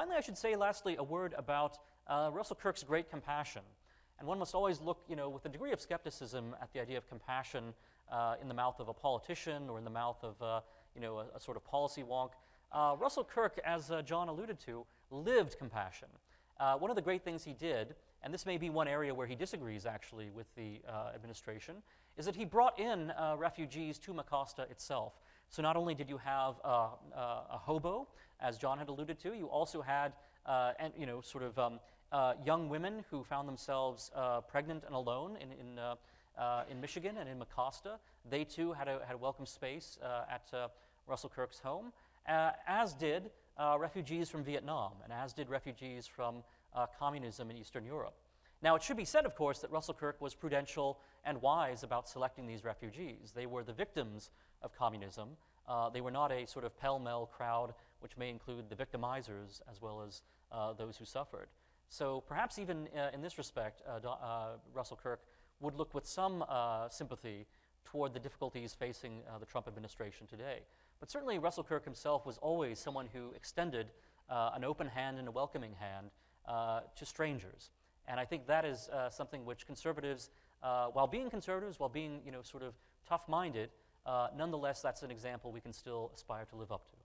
finally, I should say, lastly, a word about Russell Kirk's great compassion. And one must always look, with a degree of skepticism at the idea of compassion in the mouth of a politician or in the mouth of, a sort of policy wonk. Russell Kirk, as John alluded to, lived compassion. One of the great things he did, and this may be one area where he disagrees actually with the administration, is that he brought in refugees to Mecosta itself. So not only did you have a hobo, as John had alluded to, you also had young women who found themselves pregnant and alone in Michigan and in Mecosta. They too had a welcome space at Russell Kirk's home, as did refugees from Vietnam, and as did refugees from communism in Eastern Europe. Now, it should be said, of course, that Russell Kirk was prudential and wise about selecting these refugees. They were the victims of communism. They were not a sort of pell-mell crowd, which may include the victimizers as well as those who suffered. So perhaps even in this respect, Russell Kirk would look with some sympathy toward the difficulties facing the Trump administration today. But certainly Russell Kirk himself was always someone who extended an open hand and a welcoming hand to strangers. And I think that is something which conservatives, while being conservatives, while being sort of tough-minded, nonetheless that's an example we can still aspire to live up to.